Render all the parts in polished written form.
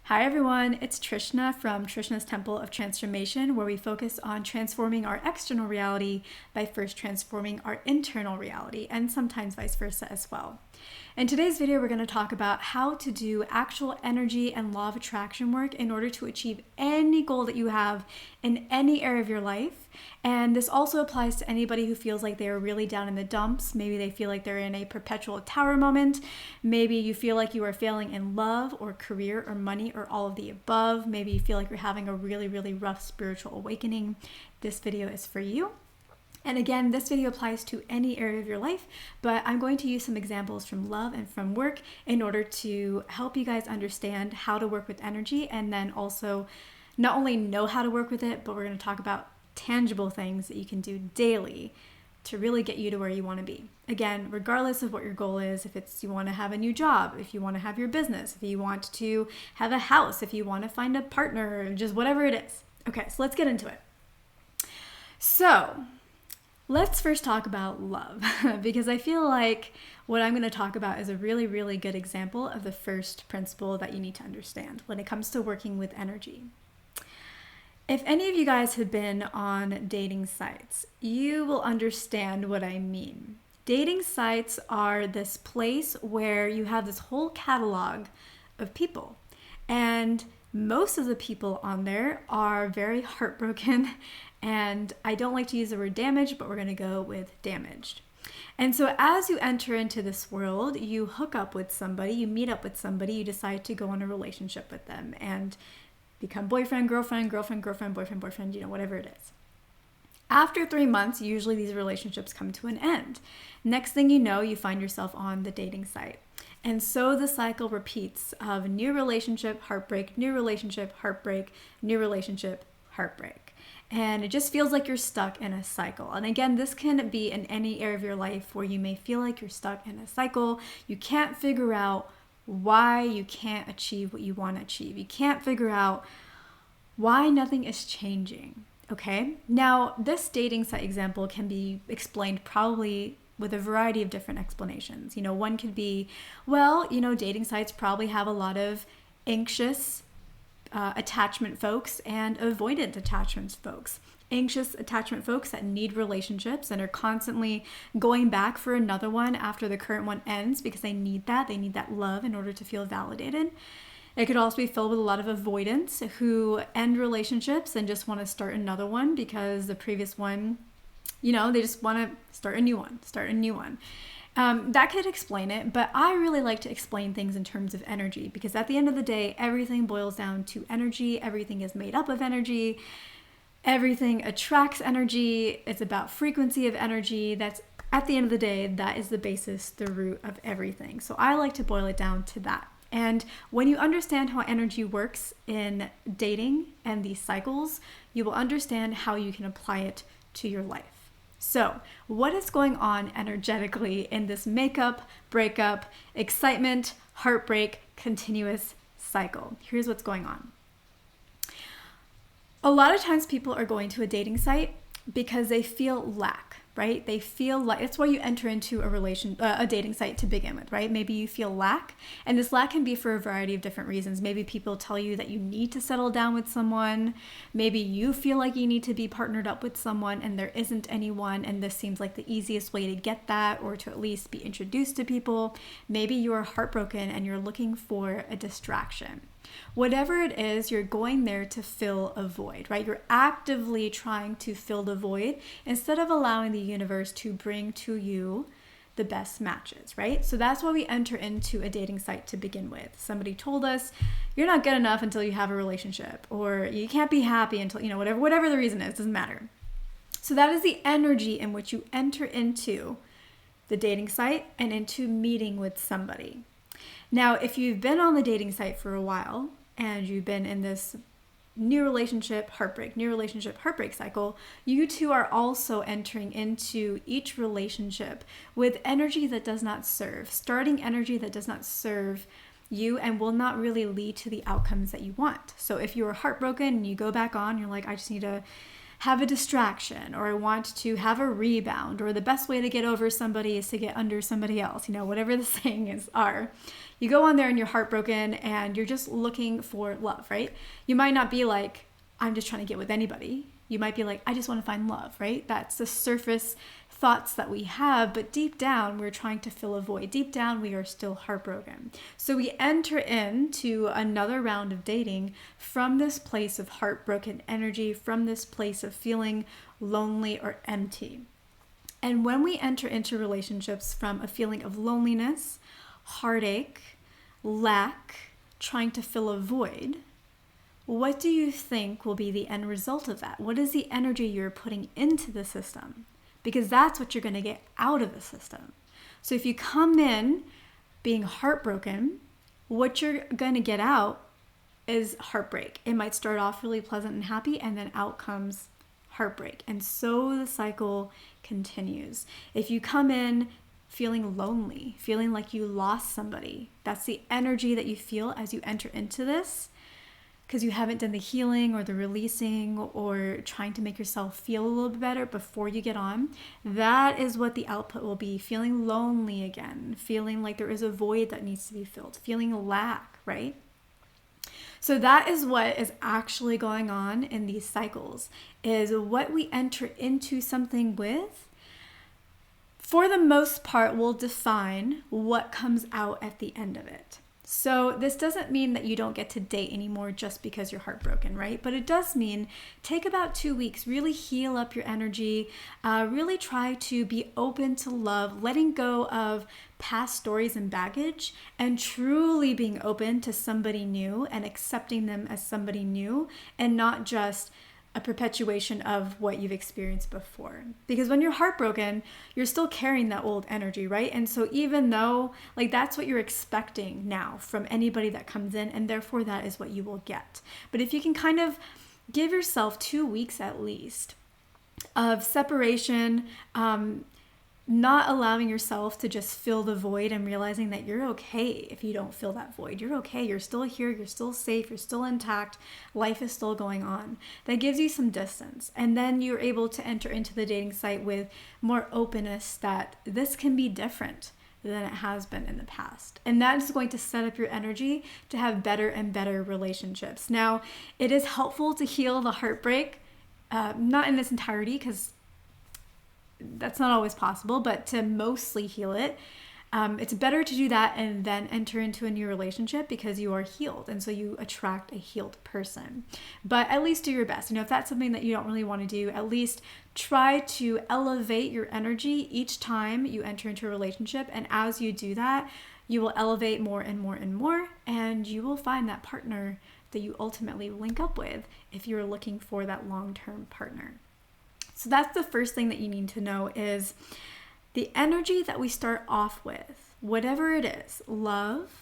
Hi everyone, it's Trishna from Trishna's Temple of Transformation, where we focus on transforming our external reality by first transforming our internal reality, and sometimes vice versa as well. In today's video, we're going to talk about how to do actual energy and law of attraction work in order to achieve any goal that you have in any area of your life. And this also applies to anybody who feels like they're really down in the dumps. Maybe they feel like they're in a perpetual tower moment. Maybe you feel like you are failing in love or career or money or all of the above. Maybe you feel like you're having a really rough spiritual awakening. This video is for you. And again, this video applies to any area of your life, but I'm going to use some examples from love and from work in order to help you guys understand how to work with energy, and then also not only know how to work with it, but we're going to talk about tangible things that you can do daily to really get you to where you want to be. Again, regardless of what your goal is, if it's you want to have a new job, if you want to have your business, if you want to have a house, if you want to find a partner, just whatever it is. Okay, so let's get into it. So let's first talk about love, because I feel like what I'm going to talk about is a really good example of the first principle that you need to understand when it comes to working with energy. If any of you guys have been on dating sites, you will understand what I mean. Dating sites are this place where you have this whole catalog of people, and most of the people on there are very heartbroken, and I don't like to use the word damaged, but we're going to go with damaged. And so as you enter into this world, you hook up with somebody, you meet up with somebody, you decide to go on a relationship with them and become boyfriend, girlfriend, boyfriend, whatever it is. After 3 months, usually these relationships come to an end. Next thing you know, you find yourself on the dating site. And so the cycle repeats of new relationship, heartbreak, new relationship, heartbreak, new relationship, heartbreak. And it just feels like you're stuck in a cycle. And again, this can be in any area of your life where you may feel like you're stuck in a cycle. You can't figure out why you can't achieve what you want to achieve. You can't figure out why nothing is changing. Okay? Now, this dating site example can be explained probably with a variety of different explanations. One could be, dating sites probably have a lot of anxious attachment folks and avoidant attachment folks. Anxious attachment folks that need relationships and are constantly going back for another one after the current one ends because they need that love in order to feel validated. It could also be filled with a lot of avoidants who end relationships and just want to start another one because the previous one, they just want to start a new one. That could explain it, but I really like to explain things in terms of energy, because at the end of the day, everything boils down to energy. Everything is made up of energy. Everything attracts energy. It's about frequency of energy. That's, at the end of the day, that is the basis, the root of everything. So I like to boil it down to that. And when you understand how energy works in dating and these cycles, you will understand how you can apply it to your life. So, what is going on energetically in this makeup, breakup, excitement, heartbreak, continuous cycle? Here's what's going on. A lot of times people are going to a dating site because they feel lack, right? They feel like, that's why you enter into a dating site to begin with, right? Maybe you feel lack, and this lack can be for a variety of different reasons. Maybe people tell you that you need to settle down with someone. Maybe you feel like you need to be partnered up with someone and there isn't anyone, and this seems like the easiest way to get that, or to at least be introduced to people. Maybe you are heartbroken and you're looking for a distraction. Whatever it is, you're going there to fill a void, right? You're actively trying to fill the void instead of allowing the universe to bring to you the best matches, right? So that's why we enter into a dating site to begin with. Somebody told us, you're not good enough until you have a relationship, or you can't be happy until, whatever the reason is, doesn't matter. So that is the energy in which you enter into the dating site and into meeting with somebody. Now, if you've been on the dating site for a while and you've been in this new relationship, heartbreak cycle, you too are also entering into each relationship with energy that does not serve, starting energy that does not serve you and will not really lead to the outcomes that you want. So if you were heartbroken and you go back on, you're like, I just need to have a distraction, or I want to have a rebound, or the best way to get over somebody is to get under somebody else, whatever the saying is are. You go on there and you're heartbroken and you're just looking for love, right? You might not be like, I'm just trying to get with anybody. You might be like, I just want to find love, right? That's the surface thoughts that we have, but deep down, we're trying to fill a void. Deep down, we are still heartbroken. So we enter into another round of dating from this place of heartbroken energy, from this place of feeling lonely or empty. And when we enter into relationships from a feeling of loneliness, heartache, lack, trying to fill a void, what do you think will be the end result of that? What is the energy you're putting into the system? Because that's what you're going to get out of the system. So if you come in being heartbroken, what you're going to get out is heartbreak. It might start off really pleasant and happy, and then out comes heartbreak. And so the cycle continues. If you come in feeling lonely, feeling like you lost somebody, that's the energy that you feel as you enter into this, because you haven't done the healing or the releasing or trying to make yourself feel a little bit better before you get on. That is what the output will be. Feeling lonely again, feeling like there is a void that needs to be filled, feeling lack, right? So that is what is actually going on in these cycles, is what we enter into something with, for the most part, will define what comes out at the end of it. So this doesn't mean that you don't get to date anymore just because you're heartbroken, right? But it does mean take about 2 weeks, really heal up your energy, really try to be open to love, letting go of past stories and baggage, and truly being open to somebody new and accepting them as somebody new, and not just a perpetuation of what you've experienced before. Because when you're heartbroken, you're still carrying that old energy, right? And so even though that's what you're expecting now from anybody that comes in, and therefore that is what you will get. But if you can kind of give yourself 2 weeks at least of separation, not allowing yourself to just fill the void, and realizing that you're okay if you don't fill that void. You're okay. You're still here. You're still safe. You're still intact. Life is still going on. That gives you some distance. And then you're able to enter into the dating site with more openness that this can be different than it has been in the past. And that is going to set up your energy to have better and better relationships. Now, it is helpful to heal the heartbreak, not in its entirety, because that's not always possible, but to mostly heal it. It's better to do that and then enter into a new relationship, because you are healed, and so you attract a healed person. But at least do your best. If that's something that you don't really want to do, at least try to elevate your energy each time you enter into a relationship. And as you do that, you will elevate more and more and more, and you will find that partner that you ultimately link up with if you're looking for that long-term partner. So that's the first thing that you need to know, is the energy that we start off with, whatever it is, love.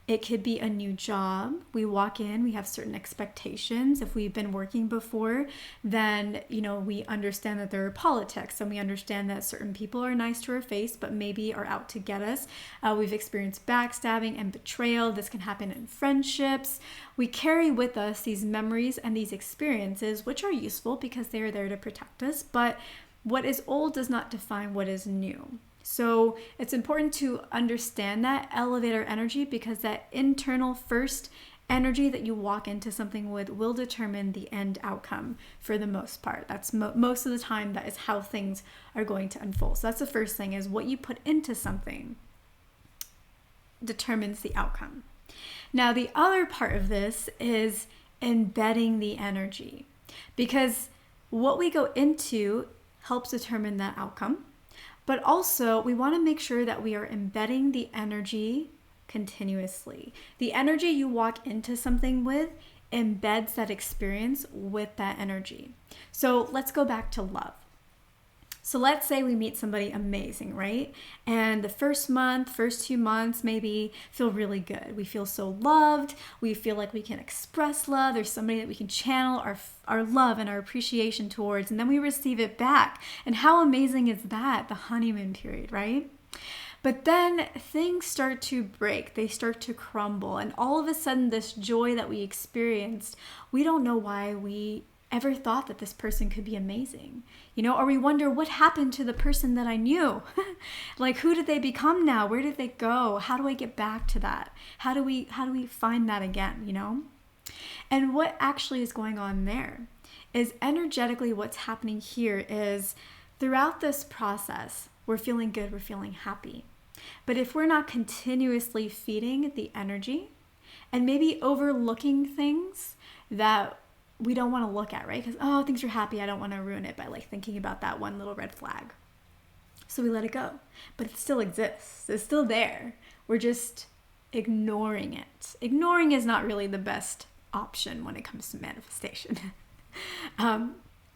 It could be a new job. We walk in, we have certain expectations. If we've been working before, then, we understand that there are politics, and we understand that certain people are nice to our face, but maybe are out to get us. We've experienced backstabbing and betrayal. This can happen in friendships. We carry with us these memories and these experiences, which are useful because they are there to protect us. But what is old does not define what is new. So it's important to understand that, elevate our energy, because that internal first energy that you walk into something with will determine the end outcome for the most part. That's most of the time, that is how things are going to unfold. So that's the first thing, is what you put into something determines the outcome. Now, the other part of this is embedding the energy, because what we go into helps determine that outcome. But also, we want to make sure that we are embedding the energy continuously. The energy you walk into something with embeds that experience with that energy. So let's go back to love. So let's say we meet somebody amazing, right? And the first month, first 2 months maybe feel really good. We feel so loved. We feel like we can express love. There's somebody that we can channel our love and our appreciation towards, and then we receive it back. And how amazing is that? The honeymoon period, right? But then things start to break. They start to crumble. And all of a sudden, this joy that we experienced, we don't know why we ever thought that this person could be amazing? You know, or we wonder what happened to the person that I knew? Like, who did they become now? Where did they go? How do I get back to that? How do we find that again, you know? And what actually is going on there is energetically what's happening here is throughout this process, we're feeling good, we're feeling happy. But if we're not continuously feeding the energy and maybe overlooking things that we don't want to look at, right? Because, oh, things are happy. I don't want to ruin it by like thinking about that one little red flag. So we let it go, but it still exists. It's still there. We're just ignoring it. Ignoring is not really the best option when it comes to manifestation.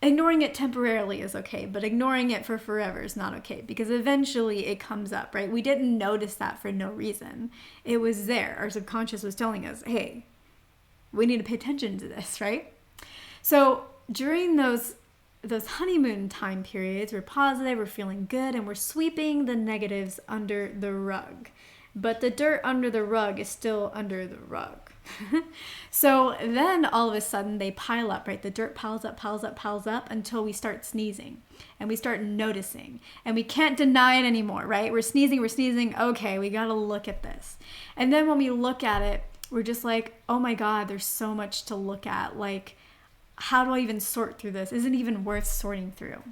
Ignoring it temporarily is okay, but ignoring it for forever is not okay because eventually it comes up, right? We didn't notice that for no reason. It was there. Our subconscious was telling us, hey, we need to pay attention to this, right? So during those honeymoon time periods, we're positive, we're feeling good, and we're sweeping the negatives under the rug. But the dirt under the rug is still under the rug. So then all of a sudden they pile up, right? The dirt piles up until we start sneezing and we start noticing and we can't deny it anymore, right? We're sneezing. Okay, we got to look at this. And then when we look at it, we're just like, oh my God, there's so much to look at. Like, how do I even sort through this? Is it even worth sorting through?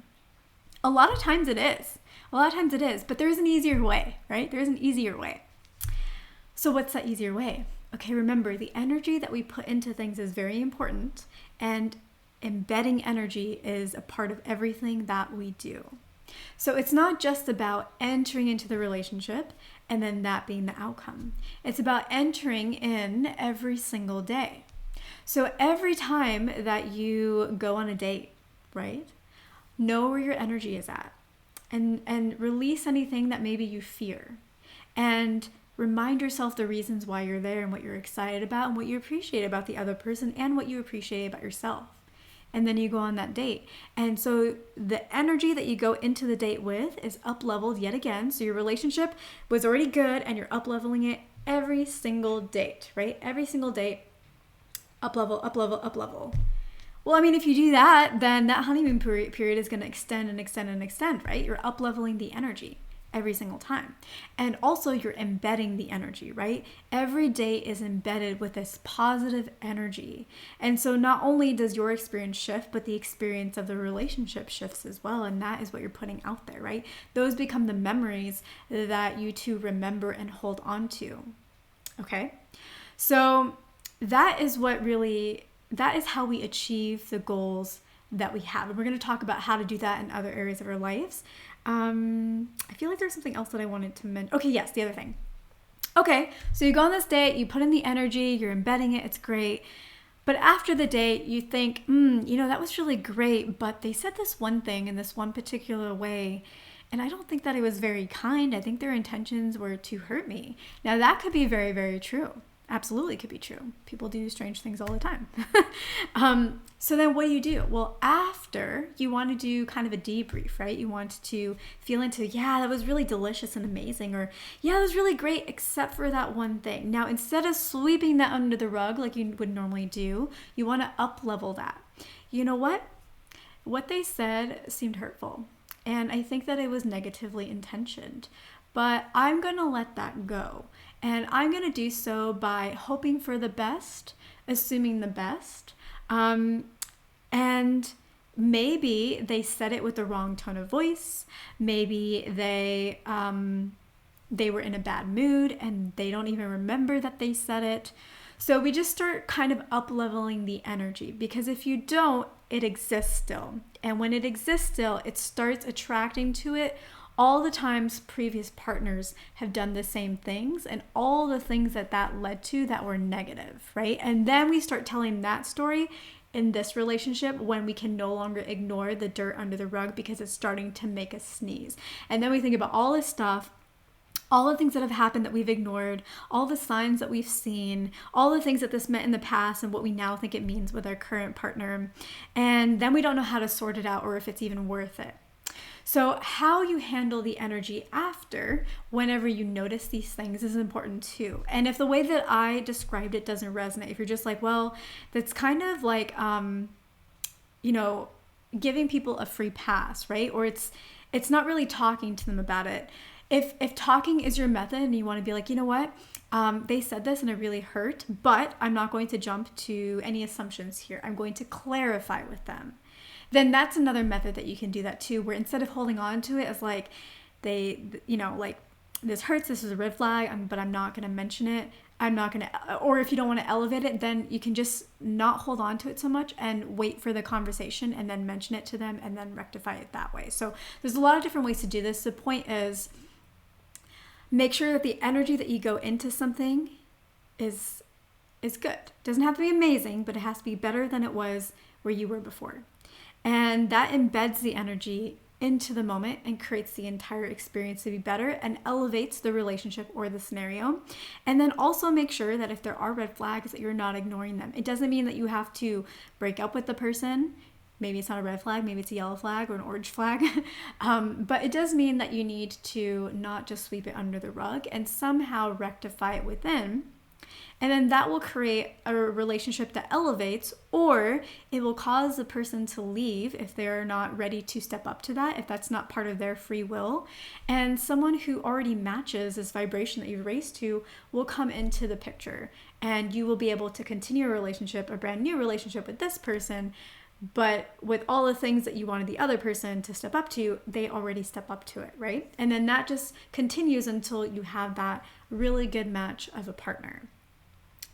A lot of times it is. But there's an easier way, right? There's an easier way. So what's that easier way? Okay, remember, the energy that we put into things is very important, and embedding energy is a part of everything that we do. So it's not just about entering into the relationship and then that being the outcome. It's about entering in every single day. So every time that you go on a date, right, know where your energy is at and release anything that maybe you fear. And remind yourself the reasons why you're there and what you're excited about and what you appreciate about the other person and what you appreciate about yourself. And then you go on that date. And so the energy that you go into the date with is up-leveled yet again. So your relationship was already good and you're up-leveling it every single date, right? Every single date, up-level, up-level, up-level. Well, I mean, if you do that, then that honeymoon period is going to extend and extend and extend, right? You're up-leveling the energy every single time. And also you're embedding the energy, right? Every day is embedded with this positive energy. And so not only does your experience shift, but the experience of the relationship shifts as well. And that is what you're putting out there, right? Those become the memories that you two remember and hold on to. Okay? So that is how we achieve the goals that we have. And we're going to talk about how to do that in other areas of our lives. I feel like there's something else that I wanted to mention. Okay, yes, the other thing. Okay, so you go on this date, you put in the energy, you're embedding it, it's great. But after the date, you think, that was really great, but they said this one thing in this one particular way, and I don't think that it was very kind. I think their intentions were to hurt me. Now, that could be very, very true. Absolutely could be true. People do strange things all the time. So then what do? Well, after, you want to do kind of a debrief, right? You want to feel into, yeah, that was really delicious and amazing, or yeah, that was really great, except for that one thing. Now, instead of sweeping that under the rug like you would normally do, you want to up-level that. You know what? What they said seemed hurtful, and I think that it was negatively intentioned, but I'm going to let that go. And I'm going to do so by hoping for the best, assuming the best. And maybe they said it with the wrong tone of voice. Maybe they were in a bad mood and they don't even remember that they said it. So we just start kind of up-leveling the energy, because if you don't, it exists still. And when it exists still, it starts attracting to it all the times previous partners have done the same things and all the things that led to that were negative, right? And then we start telling that story in this relationship when we can no longer ignore the dirt under the rug because it's starting to make us sneeze. And then we think about all this stuff, all the things that have happened that we've ignored, all the signs that we've seen, all the things that this meant in the past and what we now think it means with our current partner. And then we don't know how to sort it out or if it's even worth it. So how you handle the energy after, whenever you notice these things, is important too. And if the way that I described it doesn't resonate, if you're just like, well, that's kind of like, giving people a free pass, right? Or it's not really talking to them about it. If talking is your method and you want to be like, you know what, they said this and it really hurt, but I'm not going to jump to any assumptions here. I'm going to clarify with them. Then that's another method that you can do that too, where instead of holding on to it as like like this hurts, this is a red flag, but I'm not going to mention it. I'm not going to, or if you don't want to elevate it, then you can just not hold on to it so much and wait for the conversation and then mention it to them and then rectify it that way. So there's a lot of different ways to do this. The point is, make sure that the energy that you go into something is good. It doesn't have to be amazing, but it has to be better than it was where you were before. And that embeds the energy into the moment and creates the entire experience to be better and elevates the relationship or the scenario. And then also make sure that if there are red flags, that you're not ignoring them. It doesn't mean that you have to break up with the person. Maybe it's not a red flag, maybe it's a yellow flag or an orange flag. But it does mean that you need to not just sweep it under the rug and somehow rectify it within. And then that will create a relationship that elevates, or it will cause the person to leave if they're not ready to step up to that, if that's not part of their free will. And someone who already matches this vibration that you've raised to will come into the picture. And you will be able to continue a relationship, a brand new relationship with this person. But with all the things that you wanted the other person to step up to, they already step up to it, right? And then that just continues until you have that really good match of a partner.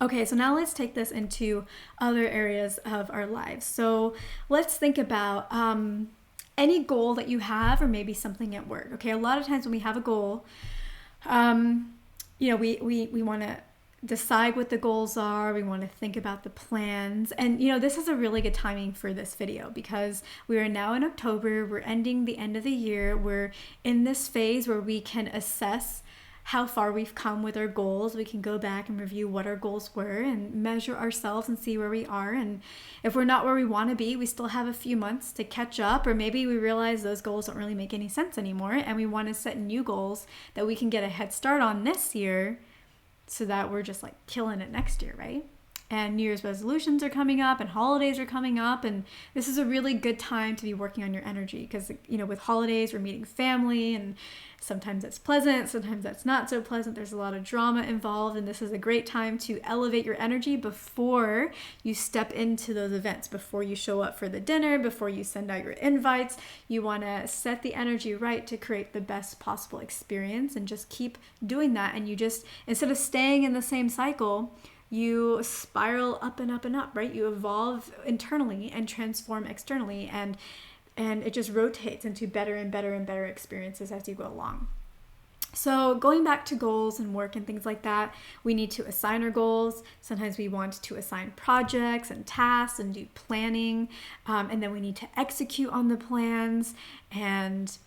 Okay, so now let's take this into other areas of our lives. So let's think about any goal that you have, or maybe something at work. Okay, a lot of times when we have a goal, we want to decide what the goals are. We want to think about the plans. And, this is a really good timing for this video because we are now in October. We're ending the end of the year. We're in this phase where we can assess how far we've come with our goals. We can go back and review what our goals were and measure ourselves and see where we are. And if we're not where we want to be, we still have a few months to catch up, or maybe we realize those goals don't really make any sense anymore and we want to set new goals that we can get a head start on this year so that we're just like killing it next year, right? And New Year's resolutions are coming up and holidays are coming up. And this is a really good time to be working on your energy because, with holidays, we're meeting family and sometimes that's pleasant, sometimes that's not so pleasant. There's a lot of drama involved. And this is a great time to elevate your energy before you step into those events, before you show up for the dinner, before you send out your invites. You want to set the energy right to create the best possible experience and just keep doing that. And you just, instead of staying in the same cycle, you spiral up and up and up, right? You evolve internally and transform externally, and it just rotates into better and better and better experiences as you go along. So going back to goals and work and things like that, we need to assign our goals. Sometimes we want to assign projects and tasks and do planning, and then we need to execute on the plans and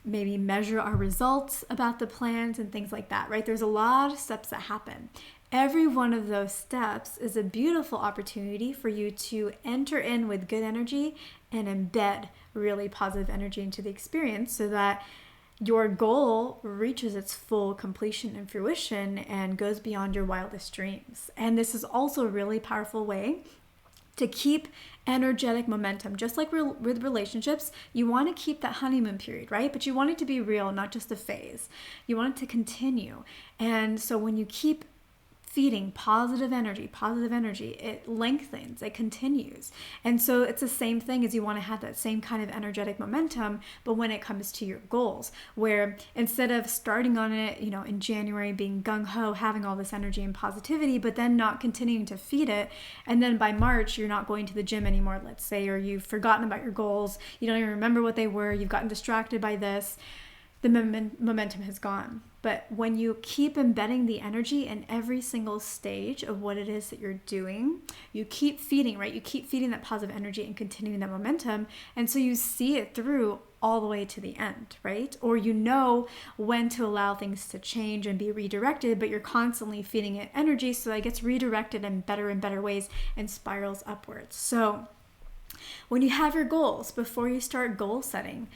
maybe measure our results about the plans and things like that, right? There's a lot of steps that happen. Every one of those steps is a beautiful opportunity for you to enter in with good energy and embed really positive energy into the experience so that your goal reaches its full completion and fruition and goes beyond your wildest dreams. And this is also a really powerful way to keep energetic momentum. Just like with relationships, you want to keep that honeymoon period, right? But you want it to be real, not just a phase. You want it to continue. And so when you keep feeding positive energy, it lengthens, it continues. And so it's the same thing as you want to have that same kind of energetic momentum, but when it comes to your goals, where instead of starting on it, in January being gung-ho, having all this energy and positivity, but then not continuing to feed it, and then by March, you're not going to the gym anymore, let's say, or you've forgotten about your goals, you don't even remember what they were, you've gotten distracted by this, the momentum has gone. But when you keep embedding the energy in every single stage of what it is that you're doing, you keep feeding, right? You keep feeding that positive energy and continuing that momentum. And so you see it through all the way to the end, right? Or you know when to allow things to change and be redirected, but you're constantly feeding it energy so that it gets redirected in better ways and spirals upwards. So when you have your goals, before you start goal setting,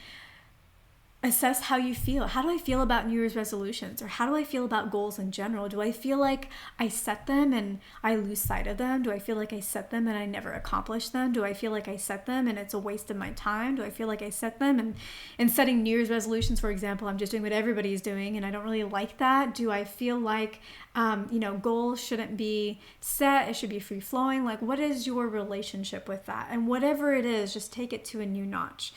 assess how you feel. How do I feel about New Year's resolutions? Or how do I feel about goals in general? Do I feel like I set them and I lose sight of them? Do I feel like I set them and I never accomplish them? Do I feel like I set them and it's a waste of my time? Do I feel like I set them and in setting New Year's resolutions, for example, I'm just doing what everybody's doing and I don't really like that? Do I feel like, goals shouldn't be set, it should be free flowing? Like, what is your relationship with that? And whatever it is, just take it to a new notch.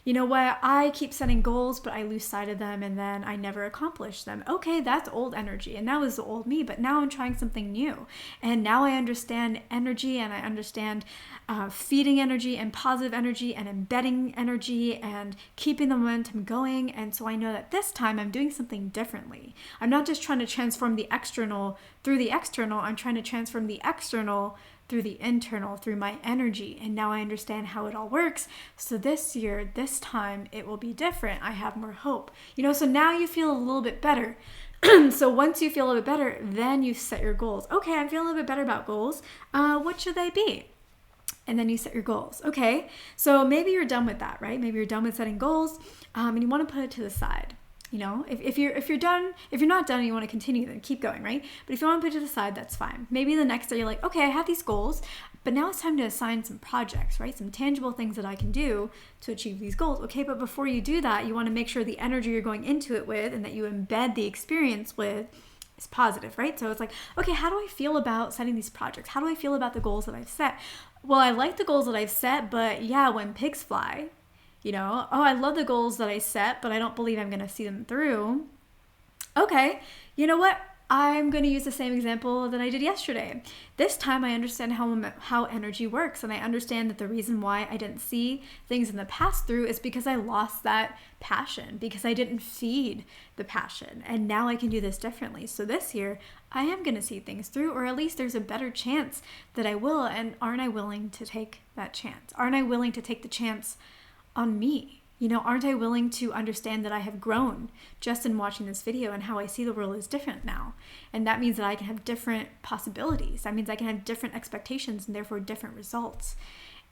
You know what? I keep setting goals, but I lose sight of them and then I never accomplish them. Okay, that's old energy and that was the old me, but now I'm trying something new. And now I understand energy and I understand feeding energy and positive energy and embedding energy and keeping the momentum going. And so I know that this time I'm doing something differently. I'm not just trying to transform the external through the external. I'm trying to transform the external through the internal, through my energy. And now I understand how it all works. So this year, this time, it will be different. I have more hope. So now you feel a little bit better. So once you feel a little bit better, then you set your goals. Okay, I'm feeling a little bit better about goals. What should they be? And then you set your goals. Okay, so maybe you're done with that, right? Maybe you're done with setting goals and you want to put it to the side. If you're done, if you're not done and you want to continue, then keep going, right? But if you want to put it to the side, that's fine. Maybe the next day you're like, okay, I have these goals, but now it's time to assign some projects, right? Some tangible things that I can do to achieve these goals. Okay, but before you do that, you want to make sure the energy you're going into it with and that you embed the experience with is positive, right? So it's like, okay, how do I feel about setting these projects? How do I feel about the goals that I've set? Well, I like the goals that I've set, but yeah, when pigs fly, I love the goals that I set, but I don't believe I'm going to see them through. Okay, you know what? I'm going to use the same example that I did yesterday. This time I understand how energy works, and I understand that the reason why I didn't see things in the past through is because I lost that passion, because I didn't feed the passion, and now I can do this differently. So this year, I am going to see things through, or at least there's a better chance that I will, and aren't I willing to take that chance? Aren't I willing to take the chance on me? Aren't I willing to understand that I have grown just in watching this video and how I see the world is different now? And that means that I can have different possibilities. That means I can have different expectations and therefore different results.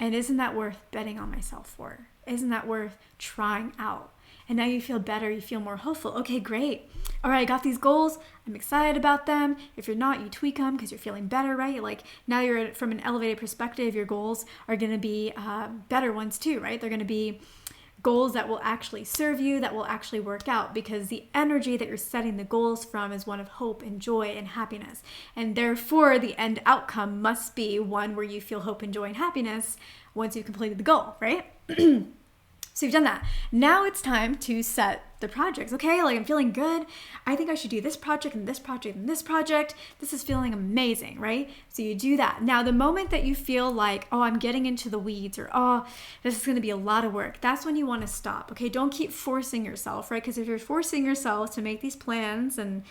And isn't that worth betting on myself for? Isn't that worth trying out? And now you feel better, you feel more hopeful. Okay, great. All right, I got these goals. I'm excited about them. If you're not, you tweak them because you're feeling better, right? Like now you're from an elevated perspective, your goals are going to be better ones too, right? They're going to be goals that will actually serve you, that will actually work out, because the energy that you're setting the goals from is one of hope and joy and happiness. And therefore, the end outcome must be one where you feel hope and joy and happiness once you've completed the goal, right? So you've done that. Now it's time to set the projects. Okay, like I'm feeling good. I think I should do this project and this project and this project. This is feeling amazing, right? So you do that. Now, the moment that you feel like, oh, I'm getting into the weeds, or oh, this is going to be a lot of work, that's when you want to stop. Okay, don't keep forcing yourself, right? Because if you're forcing yourself to make these plans and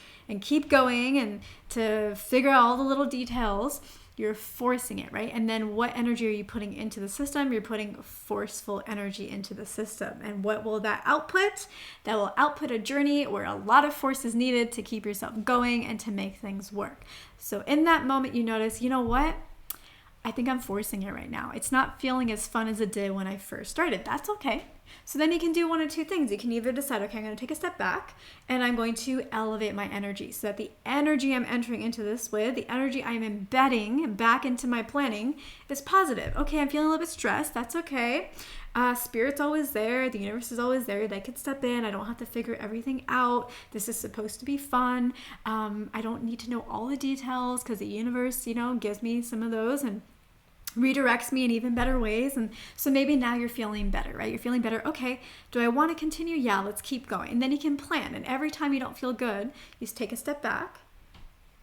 keep going and to figure out all the little details, you're forcing it, right? And then what energy are you putting into the system? You're putting forceful energy into the system. And what will that output? That will output a journey where a lot of force is needed to keep yourself going and to make things work. So in that moment, you notice, you know what? I think I'm forcing it right now. It's not feeling as fun as it did when I first started. That's okay. So then you can do one of two things. You can either decide, okay, I'm going to take a step back and I'm going to elevate my energy so that the energy I'm entering into this with, the energy I'm embedding back into my planning is positive. Okay, I'm feeling a little bit stressed. That's okay. Spirit's always there. The universe is always there. They can step in. I don't have to figure everything out. This is supposed to be fun. I don't need to know all the details because the universe, gives me some of those and redirects me in even better ways. And so maybe now you're feeling better, right? You're feeling better. Okay, do I want to continue? Yeah, let's keep going. And then you can plan. And every time you don't feel good, you just take a step back.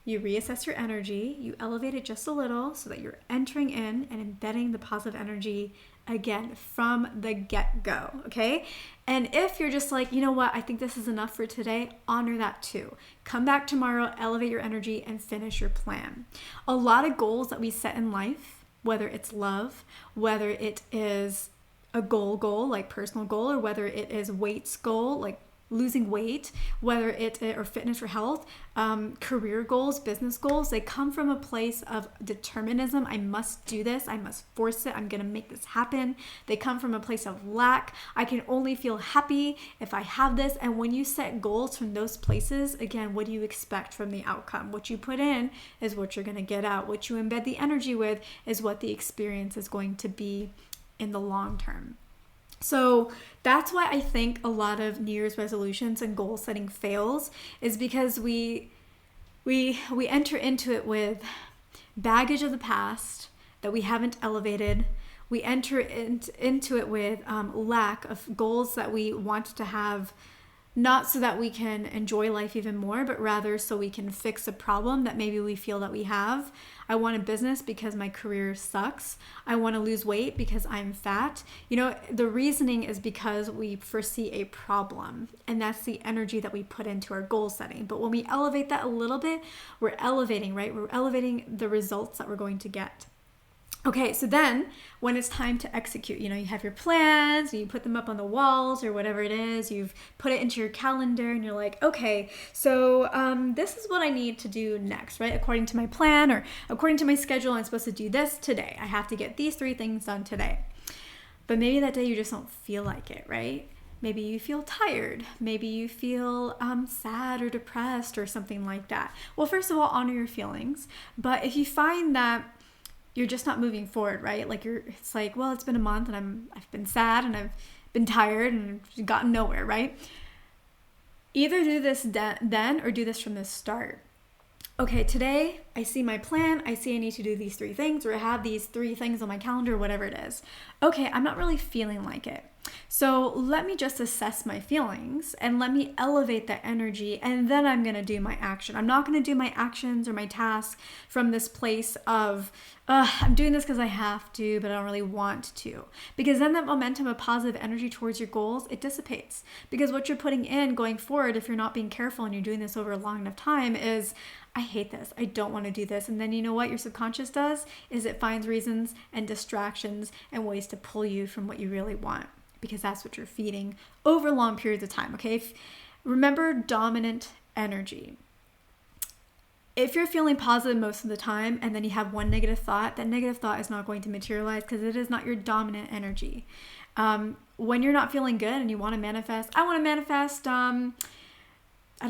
You reassess your energy. You elevate it just a little so that you're entering in and embedding the positive energy again from the get-go, okay? And if you're just like, you know what, I think this is enough for today, honor that too. Come back tomorrow, elevate your energy, and finish your plan. A lot of goals that we set in life, whether it's love, whether it is a goal like personal goal, or whether it is weights goal, like losing weight, whether it or fitness or health, career goals, business goals, they come from a place of determinism. I must do this. I must force it. I'm going to make this happen. They come from a place of lack. I can only feel happy if I have this. And when you set goals from those places, again, what do you expect from the outcome? What you put in is what you're going to get out. What you embed the energy with is what the experience is going to be in the long term. So that's why I think a lot of New Year's resolutions and goal setting fails, is because we enter into it with baggage of the past that we haven't elevated. We enter into it with lack of goals that we want to have, not so that we can enjoy life even more, but rather so we can fix a problem that maybe we feel that we have. I want a business because my career sucks. I want to lose weight because I'm fat. You know, the reasoning is because we foresee a problem, and that's the energy that we put into our goal setting. But when we elevate that a little bit, we're elevating, right? We're elevating the results that we're going to get. Okay, so then when it's time to execute, you know, you have your plans, you put them up on the walls or whatever it is, you've put it into your calendar and you're like, okay, so this is what I need to do next, right? According to my plan or according to my schedule, I'm supposed to do this today. I have to get these 3 things done today. But maybe that day you just don't feel like it, right? Maybe you feel tired. Maybe you feel sad or depressed or something like that. Well, first of all, honor your feelings. But if you find that you're just not moving forward, right? Like it's like, well, it's been a month and I've been sad and I've been tired and I've gotten nowhere, right? Either do this then or do this from the start. Okay, today I see my plan. I see I need to do these 3 things, or I have these 3 things on my calendar, whatever it is. Okay, I'm not really feeling like it. So let me just assess my feelings and let me elevate that energy, and then I'm going to do my action. I'm not going to do my actions or my tasks from this place of, I'm doing this because I have to, but I don't really want to. Because then that momentum of positive energy towards your goals, it dissipates. Because what you're putting in going forward, if you're not being careful and you're doing this over a long enough time, is, I hate this. I don't want to do this. And then you know what your subconscious does is it finds reasons and distractions and ways to pull you from what you really want, because that's what you're feeding over long periods of time. Okay. Remember dominant energy. If you're feeling positive most of the time and then you have one negative thought, that negative thought is not going to materialize because it is not your dominant energy. When you're not feeling good and you want to manifest, I want to manifest, I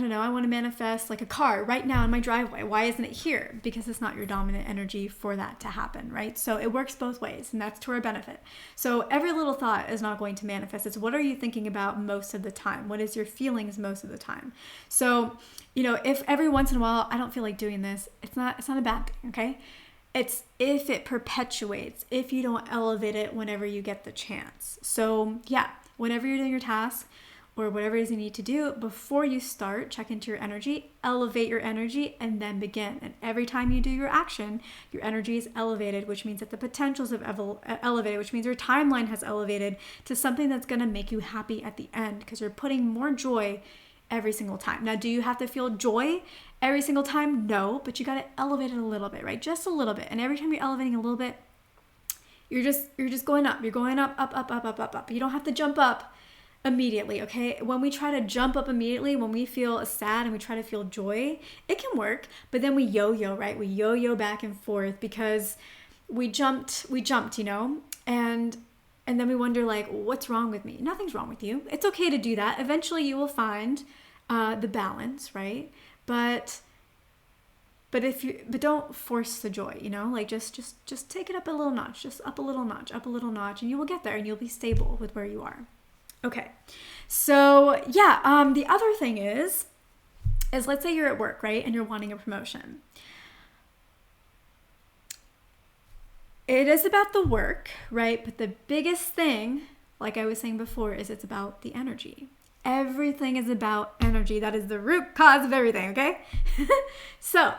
want to manifest like a car right now in my driveway. Why isn't it here? Because it's not your dominant energy for that to happen, right? So it works both ways, and that's to our benefit. So every little thought is not going to manifest. It's what are you thinking about most of the time? What is your feelings most of the time? So, you know, if every once in a while I don't feel like doing this, it's not a bad thing, okay? It's if it perpetuates, if you don't elevate it whenever you get the chance. So yeah, whenever you're doing your task, or whatever it is you need to do, before you start, check into your energy, elevate your energy, and then begin. And every time you do your action, your energy is elevated, which means that the potentials have elevated, which means your timeline has elevated to something that's going to make you happy at the end, because you're putting more joy every single time. Now, do you have to feel joy every single time? No, but you got to elevate it a little bit, right? Just a little bit. And every time you're elevating a little bit, you're just going up. You're going up, up, up, up, up, up, up. You don't have to jump up immediately, okay? When we try to jump up immediately, when we feel sad and we try to feel joy, it can work, but then we yo-yo, right? We yo-yo back and forth because we jumped, you know? And then we wonder like, what's wrong with me? Nothing's wrong with you. It's okay to do that. Eventually you will find the balance, right? But don't force the joy, you know? Like just take it up a little notch, just up a little notch, and you will get there and you'll be stable with where you are. Okay, so yeah, the other thing is let's say you're at work, right? And you're wanting a promotion. It is about the work, right? But the biggest thing, like I was saying before, is it's about the energy. Everything is about energy. That is the root cause of everything, okay? So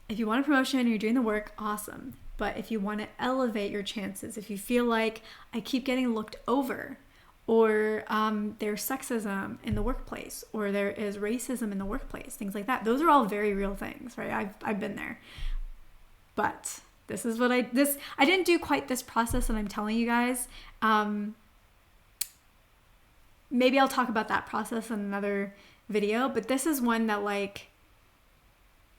if you want a promotion and you're doing the work, awesome. But if you want to elevate your chances, if you feel like I keep getting looked over, or there's sexism in the workplace, or there is racism in the workplace, things like that. Those are all very real things, right? I've been there. But this is what I didn't do quite this process that I'm telling you guys. maybe I'll talk about that process in another video, but this is one that like,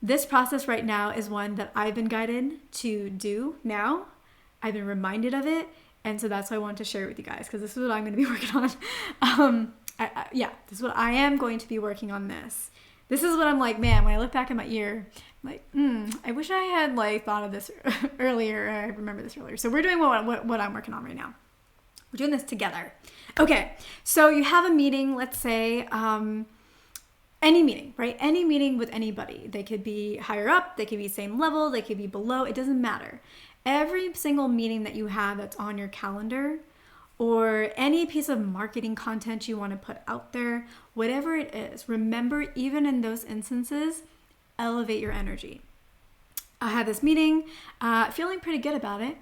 this process right now is one that I've been guided to do now. I've been reminded of it. And so that's why I wanted to share it with you guys, because this is what I'm going to be working on. This is what I am going to be working on this. This is what I'm like, man, when I look back at my year, I'm like, I wish I had like thought of this earlier. I remember this earlier. So we're doing what I'm working on right now. We're doing this together. Okay, so you have a meeting, let's say, any meeting, right? Any meeting with anybody. They could be higher up, they could be same level, they could be below, it doesn't matter. Every single meeting that you have that's on your calendar, or any piece of marketing content you want to put out there, whatever it is, remember, even in those instances, elevate your energy. I had this meeting, feeling pretty good about it.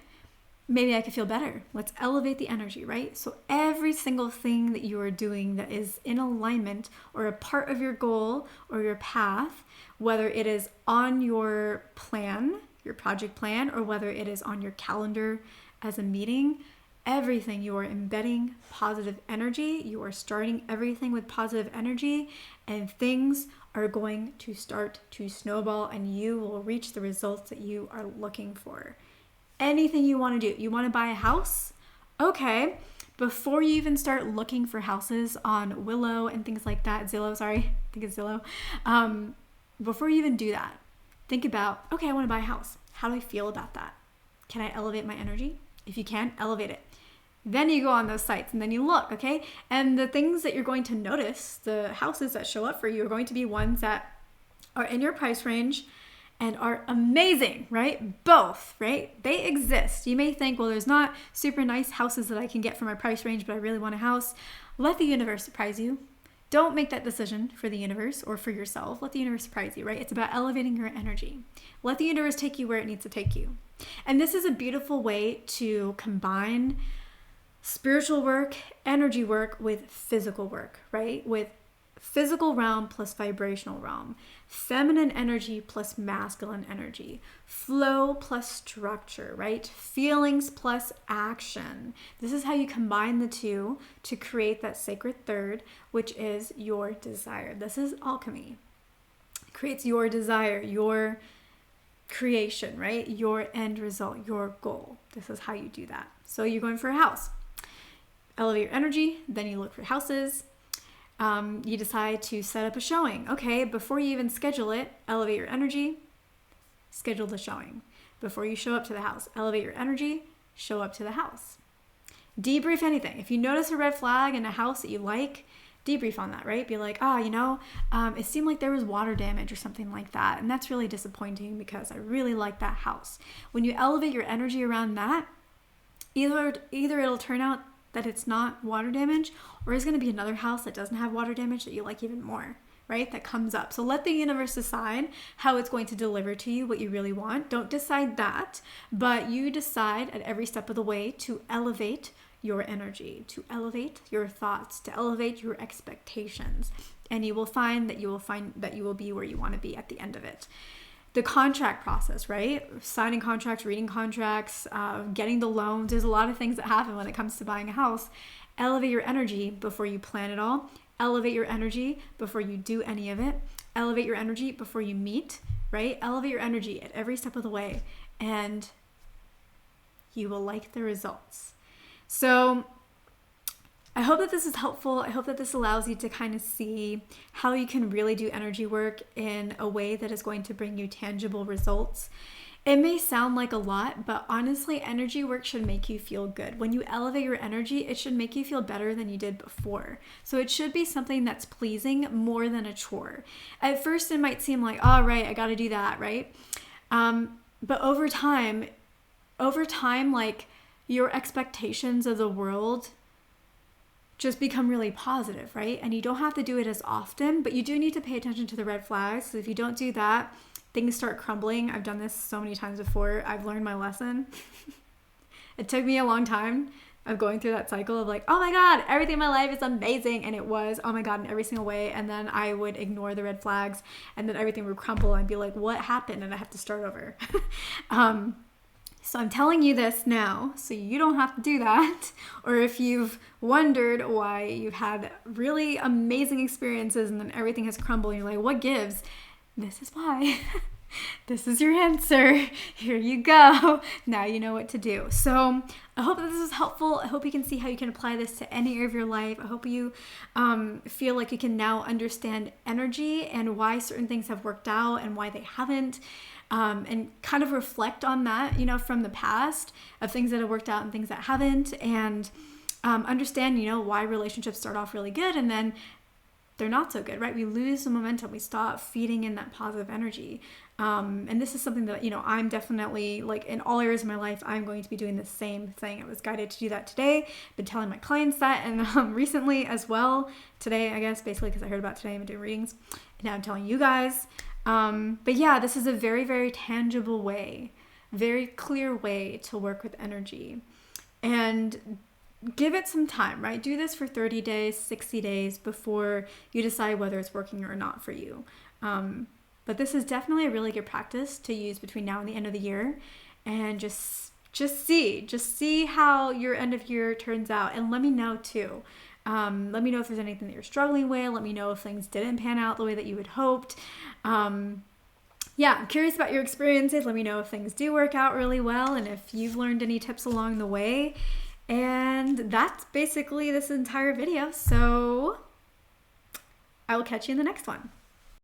Maybe I could feel better. Let's elevate the energy, right? So every single thing that you are doing that is in alignment or a part of your goal or your path, whether it is on your plan, your project plan, or whether it is on your calendar as a meeting, everything, you are embedding positive energy. You are starting everything with positive energy, and things are going to start to snowball, and you will reach the results that you are looking for. Anything you want to do. You want to buy a house? Okay. Before you even start looking for houses on Willow and things like that, Zillow, sorry, I think it's Zillow. Before you even do that, think about, okay, I want to buy a house. How do I feel about that? Can I elevate my energy? If you can, elevate it. Then you go on those sites and then you look, okay? And the things that you're going to notice, the houses that show up for you, are going to be ones that are in your price range and are amazing, right? Both, right? They exist. You may think, well, there's not super nice houses that I can get for my price range, but I really want a house. Let the universe surprise you. Don't make that decision for the universe or for yourself. Let the universe surprise you, right? It's about elevating your energy. Let the universe take you where it needs to take you. And this is a beautiful way to combine spiritual work, energy work with physical work, right? With physical realm plus vibrational realm, feminine energy plus masculine energy, flow plus structure, right? Feelings plus action. This is how you combine the two to create that sacred third, which is your desire. This is alchemy. It creates your desire, your creation, right? Your end result, your goal. This is how you do that. So you're going for a house. Elevate your energy, then you look for houses. You decide to set up a showing. Okay, before you even schedule it, elevate your energy, schedule the showing. Before you show up to the house, elevate your energy, show up to the house. Debrief anything. If you notice a red flag in a house that you like, debrief on that, right? Be like, it seemed like there was water damage or something like that. And that's really disappointing because I really like that house. When you elevate your energy around that, either it'll turn out that it's not water damage, or it's going to be another house that doesn't have water damage that you like even more, right? That comes up. So let the universe decide how it's going to deliver to you what you really want. Don't decide that, but you decide at every step of the way to elevate your energy, to elevate your thoughts, to elevate your expectations. And you will find that you will be where you want to be at the end of it. The contract process, right? Signing contracts, reading contracts, getting the loans. There's a lot of things that happen when it comes to buying a house. Elevate your energy before you plan it all. Elevate your energy before you do any of it. Elevate your energy before you meet, right? Elevate your energy at every step of the way, and you will like the results. So I hope that this is helpful. I hope that this allows you to kind of see how you can really do energy work in a way that is going to bring you tangible results. It may sound like a lot, but honestly, energy work should make you feel good. When you elevate your energy, it should make you feel better than you did before. So it should be something that's pleasing more than a chore. At first, it might seem like, oh, right, I got to do that, right? But over time, like your expectations of the world just become really positive, right? And you don't have to do it as often, but you do need to pay attention to the red flags. So if you don't do that, things start crumbling. I've done this so many times before. I've learned my lesson. It took me a long time of going through that cycle of like, oh my God, everything in my life is amazing. And it was, oh my God, in every single way. And then I would ignore the red flags and then everything would crumble and be like, what happened? And I have to start over. So I'm telling you this now so you don't have to do that. Or if you've wondered why you've had really amazing experiences and then everything has crumbled and you're like, what gives? This is why. This is your answer. Here you go. Now you know what to do. So I hope that this is helpful. I hope you can see how you can apply this to any area of your life. I hope you feel like you can now understand energy and why certain things have worked out and why they haven't. And kind of reflect on that, you know, from the past of things that have worked out and things that haven't, and understand, you know, why relationships start off really good and then they're not so good, right? We lose the momentum. We stop feeding in that positive energy. And this is something that, you know, I'm definitely, like, in all areas of my life, I'm going to be doing the same thing. I was guided to do that today. Been telling my clients that, and recently as well, today, I guess, basically because I heard about today, I've been doing readings, and now I'm telling you guys. But yeah, this is a very, very tangible way, very clear way to work with energy. And give it some time, right? Do this for 30 days, 60 days before you decide whether it's working or not for you. But this is definitely a really good practice to use between now and the end of the year, and just see how your end of year turns out, and let me know too. Let me know if there's anything that you're struggling with. Let me know if things didn't pan out the way that you had hoped. Yeah, I'm curious about your experiences. Let me know if things do work out really well and if you've learned any tips along the way. And that's basically this entire video. So I will catch you in the next one.